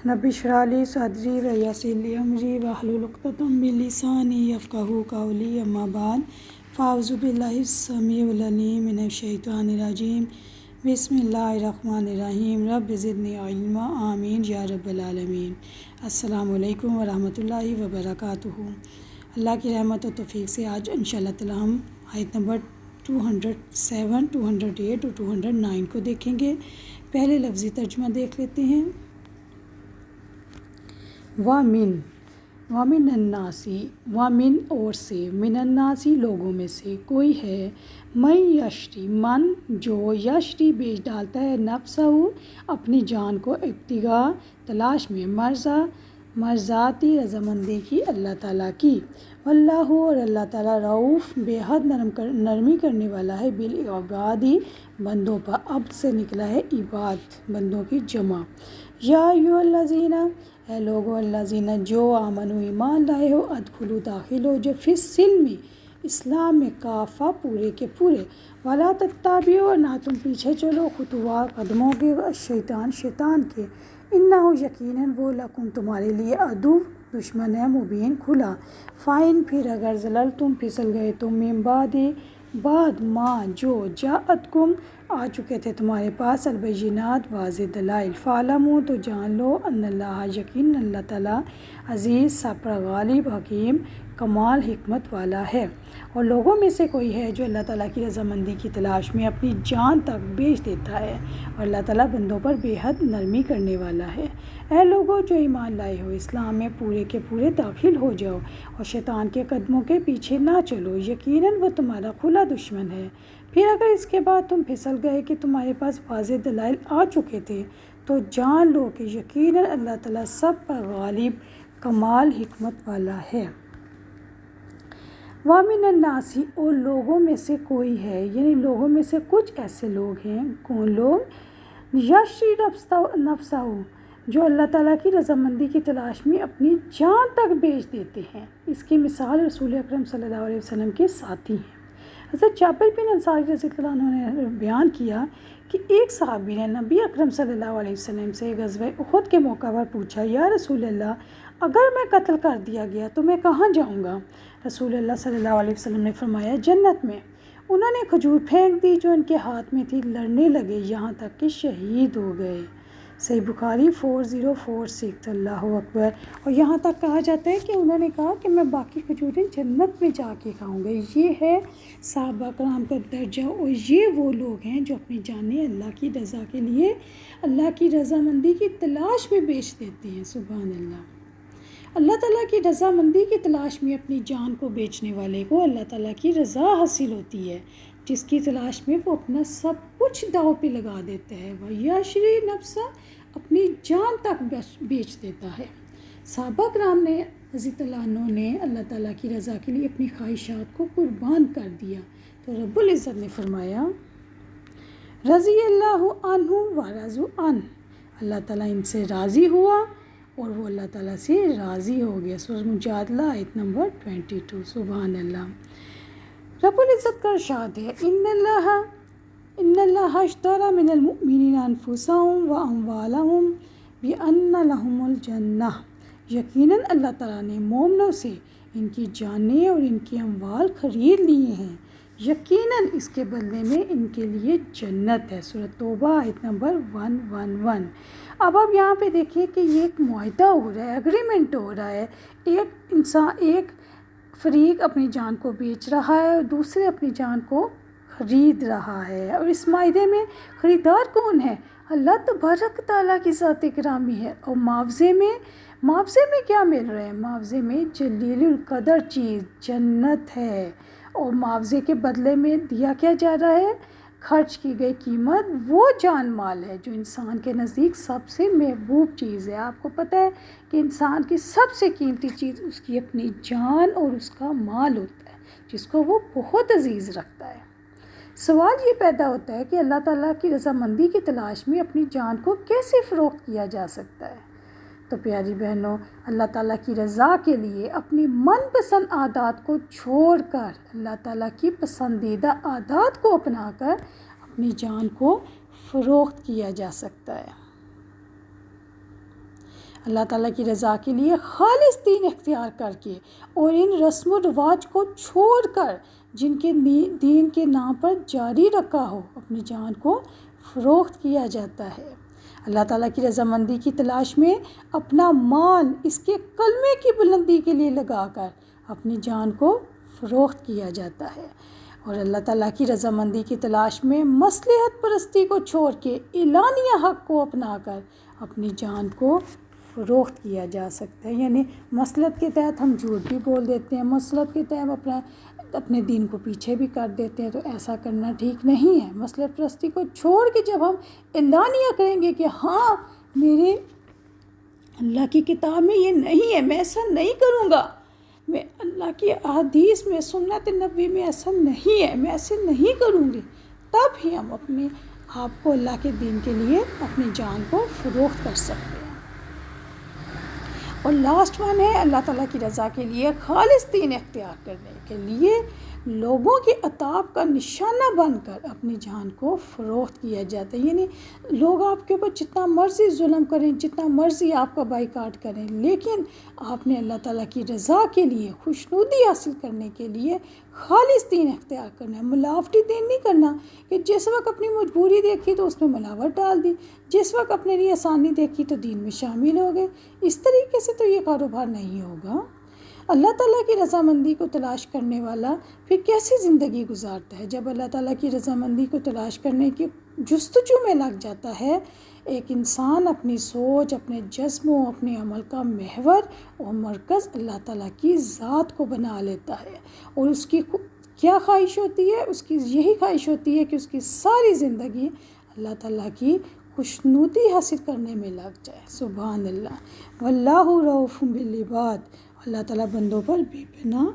رب اشرح لی صدری ویسر لی امری واحلل عقدۃ من لسانی یفقہوا قولی اما بعد فاعوذ باللہ السمیع العلیم من الشیطان الرجیم بسم اللہ الرحمن الرحیم رب زدنی علما آمین یا رب العالمین۔ السلام علیکم ورحمۃ اللہ وبرکاتہ۔ اللہ کی رحمت و توفیق سے آج انشاءاللہ تعالی ہم آیت نمبر 207، 208 اور 209 کو دیکھیں گے۔ پہلے لفظی ترجمہ دیکھ لیتے ہیں۔ وَمِنَ النَّاسِ وَمِن اور سے، من الناسی لوگوں میں سے کوئی ہے، من یشری من جو یشری بیچ ڈالتا ہے، نفسہ اپنی جان کو، ابتغاء تلاش میں، مرضاتی رضامندی کی، اللہ تعالیٰ کی، واللہ اور اللہ تعالیٰ رؤوف بے حد نرمی کرنے والا ہے، بالعباد بندوں پر۔ عبد سے نکلا ہے عباد، بندوں کی جمع۔ یا ایھا الذین اے لوگو، الذین جو آمنو ایمان لائے ہو، ادخلوا داخل ہو جو فی السلم اسلام میں، کافہ پورے کے پورے، ولا تتبعوا نہ تم پیچھے چلو، خطوات قدموں کے، شیطان کے، انہ یقیناً وہ لکم تمہارے لیے عدو دشمن ہے، مبین کھلا۔ فائن پھر اگر ضللتم پھسل گئے تم، من بعد ما جو جاءتکم آ چکے تھے تمہارے پاس، البینات واضح دلائل، فاعلموا تو جان لو، ان اللہ یقین اللہ تعالیٰ عزیز سب پر غالب، حکیم کمال حکمت والا ہے۔ اور لوگوں میں سے کوئی ہے جو اللہ تعالیٰ کی رضامندی کی تلاش میں اپنی جان تک بیچ دیتا ہے، اور اللہ تعالیٰ بندوں پر بے حد نرمی کرنے والا ہے۔ اے لوگوں جو ایمان لائے ہو، اسلام میں پورے کے پورے داخل ہو جاؤ، اور شیطان کے قدموں کے پیچھے نہ چلو، یقیناً وہ تمہارا کھلا دشمن ہے۔ پھر اگر اس کے بعد تم پھسل گئے کہ تمہارے پاس واضح دلائل آ چکے تھے، تو جان لو کہ یقیناً اللہ تعالیٰ سب پر غالب، کمال حکمت والا ہے۔ وَمِنَ النَّاسِ اور لوگوں میں سے کوئی ہے، یعنی لوگوں میں سے کچھ ایسے لوگ ہیں، کون لوگ، یشری نفسہ جو اللہ تعالیٰ کی رضامندی کی تلاش میں اپنی جان تک بیچ دیتے ہیں۔ اس کی مثال رسول اکرم صلی اللہ علیہ وسلم کے ساتھی ہیں۔ حضرت جابر بن انصاری رضی اللہ عنہ نے بیان کیا کہ ایک صحابی نے نبی اکرم صلی اللہ علیہ وسلم سے غزوہ احد کے موقع پر پوچھا، یا رسول اللہ، اگر میں قتل کر دیا گیا تو میں کہاں جاؤں گا؟ رسول اللہ صلی اللہ علیہ وسلم نے فرمایا، جنت میں۔ انہوں نے کھجور پھینک دی جو ان کے ہاتھ میں تھی، لڑنے لگے یہاں تک کہ شہید ہو گئے۔ صحیح بخاری 4046۔ اللہ اکبر۔ اور یہاں تک کہا جاتا ہے کہ انہوں نے کہا کہ میں باقی کھجوریں جنت میں جا کے کھاؤں گا۔ یہ ہے صحابہ کرام کا درجہ، اور یہ وہ لوگ ہیں جو اپنی جانیں اللہ کی رضا کے لیے، اللہ کی رضامندی کی تلاش میں بیچ دیتے ہیں۔ سبحان اللہ۔ اللہ تعالیٰ کی رضامندی کی تلاش میں اپنی جان کو بیچنے والے کو اللہ تعالیٰ کی رضا حاصل ہوتی ہے، جس کی تلاش میں وہ اپنا سب کچھ داؤ پہ لگا دیتا ہے، وہ یشری نفسہ اپنی جان تک بیچ دیتا ہے۔ صحابہ کرام نے رضی اللہ عنہ نے اللہ تعالیٰ کی رضا کے لیے اپنی خواہشات کو قربان کر دیا، تو رب العزت نے فرمایا، رضی اللہ عنہ ورضوا عنہ، اللہ تعالیٰ ان سے راضی ہوا اور وہ اللہ تعالیٰ سے راضی ہو گیا۔ سورۃ مجادلہ آیت نمبر 22۔ سبحان اللہ۔ رب العزت کا ارشاد ہے، ان اللہ اشتری من المؤمنین انفسهم واموالهم بان لهم الجنہ، یقیناً اللہ تعالیٰ نے مومنوں سے ان کی جانیں اور ان کے اموال خرید لیے ہیں، یقیناً اس کے بدلے میں ان کے لیے جنت ہے۔ سورۃ توبہ آیت نمبر 111۔ اب آپ یہاں پہ دیکھیں کہ یہ ایک معاہدہ ہو رہا ہے، اگریمنٹ ہو رہا ہے، ایک فریق اپنی جان کو بیچ رہا ہے اور دوسرے اپنی جان کو خرید رہا ہے، اور اس معاہدے میں خریدار کون ہے؟ اللہ تبارک تعالیٰ کی ذات گرامی ہے۔ اور معاوضے میں کیا مل رہا ہے؟ معاوضے میں جلیل القدر چیز جنت ہے، اور معاوضے کے بدلے میں دیا کیا جا رہا ہے؟ خرچ کی گئی قیمت وہ جان مال ہے جو انسان کے نزدیک سب سے محبوب چیز ہے۔ آپ کو پتہ ہے کہ انسان کی سب سے قیمتی چیز اس کی اپنی جان اور اس کا مال ہوتا ہے، جس کو وہ بہت عزیز رکھتا ہے۔ سوال یہ پیدا ہوتا ہے کہ اللہ تعالیٰ کی رضامندی کی تلاش میں اپنی جان کو کیسے فروخت کیا جا سکتا ہے؟ تو پیاری بہنوں، اللہ تعالیٰ کی رضا کے لیے اپنی من پسند عادات کو چھوڑ کر اللہ تعالیٰ کی پسندیدہ عادات کو اپنا کر اپنی جان کو فروخت کیا جا سکتا ہے۔ اللہ تعالیٰ کی رضا کے لیے خالص دین اختیار کر کے اور ان رسم و رواج کو چھوڑ کر جن کے دین کے نام پر جاری رکھا ہو اپنی جان کو فروخت کیا جاتا ہے۔ اللہ تعالیٰ کی رضامندی کی تلاش میں اپنا مال اس کے کلمے کی بلندی کے لیے لگا کر اپنی جان کو فروخت کیا جاتا ہے، اور اللہ تعالیٰ کی رضامندی کی تلاش میں مصلحت پرستی کو چھوڑ کے اعلانیہ حق کو اپنا کر اپنی جان کو فروخت کیا جا سکتا ہے۔ یعنی مصلحت کے تحت ہم جھوٹ بھی بول دیتے ہیں، مصلحت کے تحت اپنے دین کو پیچھے بھی کر دیتے ہیں، تو ایسا کرنا ٹھیک نہیں ہے۔ مصلحت پرستی کو چھوڑ کے جب ہم اعلانیہ کریں گے کہ ہاں میرے اللہ کی کتاب میں یہ نہیں ہے، میں ایسا نہیں کروں گا، میں اللہ کی احادیث میں سنت نبوی میں ایسا نہیں ہے، میں ایسے نہیں کروں گی، تب ہی ہم اپنے آپ کو اللہ کے دین کے لیے اپنی جان کو فروخت کر سکتے ہیں۔ اور لاسٹ ون ہے اللہ تعالیٰ کی رضا کے لیے خالص دین اختیار کرنے کے لیے لوگوں کے عطاب کا نشانہ بن کر اپنی جان کو فروخت کیا جاتا ہے۔ یعنی لوگ آپ کے اوپر جتنا مرضی ظلم کریں، جتنا مرضی آپ کا بائیکاٹ کریں، لیکن آپ نے اللہ تعالیٰ کی رضا کے لیے خوشنودی حاصل کرنے کے لیے خالص دین اختیار کرنا ہے۔ ملاوٹی دین نہیں کرنا کہ جس وقت اپنی مجبوری دیکھی تو اس میں ملاوٹ ڈال دی، جس وقت اپنے لیے آسانی دیکھی تو دین میں شامل ہو گئے۔ اس طریقے سے تو یہ کاروبار نہیں ہوگا۔ اللہ تعالیٰ کی رضامندی کو تلاش کرنے والا پھر کیسی زندگی گزارتا ہے؟ جب اللہ تعالیٰ کی رضامندی کو تلاش کرنے کی جستجو میں لگ جاتا ہے، ایک انسان اپنی سوچ، اپنے جسم و اپنے عمل کا محور اور مرکز اللہ تعالیٰ کی ذات کو بنا لیتا ہے، اور اس کی کیا خواہش ہوتی ہے؟ اس کی یہی خواہش ہوتی ہے کہ اس کی ساری زندگی اللہ تعالیٰ کی خوشنودی حاصل کرنے میں لگ جائے۔ سبحان اللہ، واللہ رؤوف بالعباد، اللہ تعالیٰ بندوں پر بے پناہ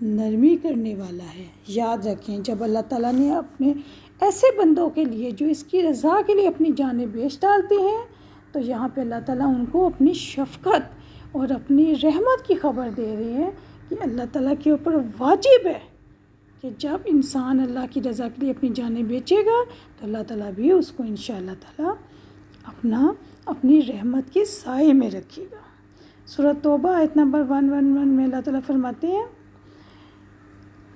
نرمی کرنے والا ہے۔ یاد رکھیں، جب اللہ تعالیٰ نے اپنے ایسے بندوں کے لیے جو اس کی رضا کے لیے اپنی جانیں بیچ ڈالتے ہیں، تو یہاں پہ اللہ تعالیٰ ان کو اپنی شفقت اور اپنی رحمت کی خبر دے رہے ہیں کہ اللہ تعالیٰ کے اوپر واجب ہے کہ جب انسان اللہ کی رضا کے لیے اپنی جانیں بیچے گا تو اللہ تعالیٰ بھی اس کو انشاءاللہ تعالیٰ اپنی رحمت کی سائے میں رکھے گا۔ سورۃ توبہ آیت نمبر 111 میں اللہ تعالیٰ فرماتے ہیں،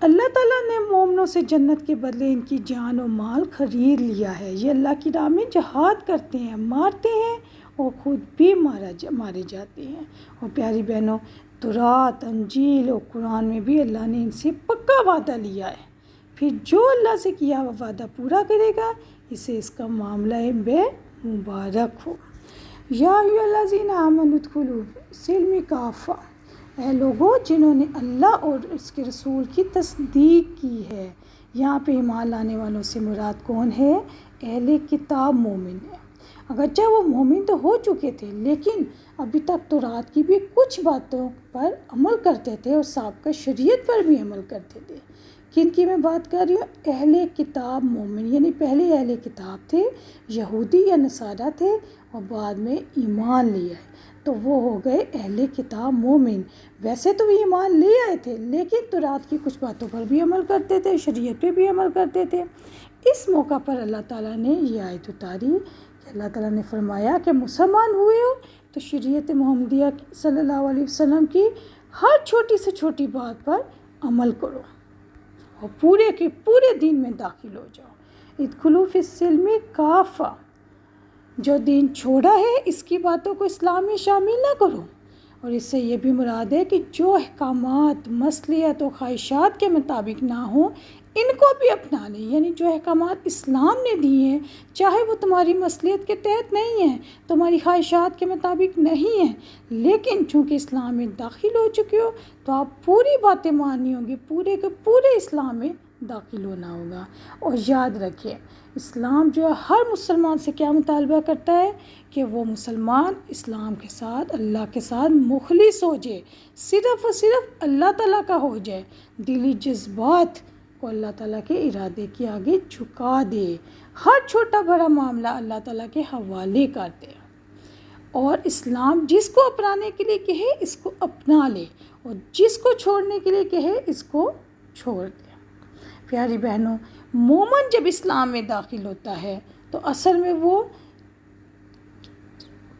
اللہ تعالیٰ نے مومنوں سے جنت کے بدلے ان کی جان و مال خرید لیا ہے۔ یہ اللہ کی راہ میں جہاد کرتے ہیں، مارتے ہیں اور خود بھی مارے جاتے ہیں۔ اور پیاری بہنوں، تورات، انجیل اور قرآن میں بھی اللہ نے ان سے پکا وعدہ لیا ہے، پھر جو اللہ سے کیا ہوا وعدہ پورا کرے گا اسے اس کا معاملہ بے مبارک ہو۔ یا ایھا الذین آمنوا ادخلوا فی السلم کافہ، اے لوگوں جنہوں نے اللہ اور اس کے رسول کی تصدیق کی ہے۔ یہاں پہ ایمان لانے والوں سے مراد کون ہے؟ اہل کتاب مومن ہے۔ اگرچہ وہ مومن تو ہو چکے تھے، لیکن ابھی تک تورات کی بھی کچھ باتوں پر عمل کرتے تھے اور سابقہ شریعت پر بھی عمل کرتے تھے۔ کن کی میں بات کر رہی ہوں؟ اہل کتاب مومن، یعنی پہلے اہل کتاب تھے، یہودی یا نصارہ تھے، اور بعد میں ایمان لے آئے تو وہ ہو گئے اہل کتاب مومن۔ ویسے تو وہ ایمان لے آئے تھے، لیکن تورات کی کچھ باتوں پر بھی عمل کرتے تھے، شریعت پہ بھی عمل کرتے تھے۔ اس موقع پر اللہ تعالیٰ نے یہ آیت اتاری کہ اللہ تعالیٰ نے فرمایا کہ مسلمان ہوئے ہو تو شریعت محمدیہ صلی اللہ علیہ وسلم کی ہر چھوٹی سے چھوٹی بات پر عمل کرو اور پورے کے پورے دین میں داخل ہو جاؤ۔ ادخلوا فی السلم کافہ، جو دین چھوڑا ہے اس کی باتوں کو اسلام میں شامل نہ کرو، اور اس سے یہ بھی مراد ہے کہ جو احکامات مصلحت و خواہشات کے مطابق نہ ہوں ان کو بھی اپنا لیں۔ یعنی جو احکامات اسلام نے دیے ہیں، چاہے وہ تمہاری مصلحت کے تحت نہیں ہیں، تمہاری خواہشات کے مطابق نہیں ہیں، لیکن چونکہ اسلام میں داخل ہو چکے ہو تو آپ پوری باتیں ماننی ہوں گی، پورے کے پورے اسلام میں داخل ہونا ہوگا۔ اور یاد رکھیں، اسلام جو ہر مسلمان سے کیا مطالبہ کرتا ہے کہ وہ مسلمان اسلام کے ساتھ، اللہ کے ساتھ مخلص ہو جائے، صرف اور صرف اللہ تعالیٰ کا ہو جائے، دلی جذبات کو اللہ تعالیٰ کے ارادے کے آگے جھکا دے، ہر چھوٹا بڑا معاملہ اللہ تعالیٰ کے حوالے کر دے، اور اسلام جس کو اپنانے کے لیے کہے اس کو اپنا لے، اور جس کو چھوڑنے کے لیے کہے اس کو چھوڑ دے۔ پیاری بہنوں، مومن جب اسلام میں داخل ہوتا ہے تو اصل میں وہ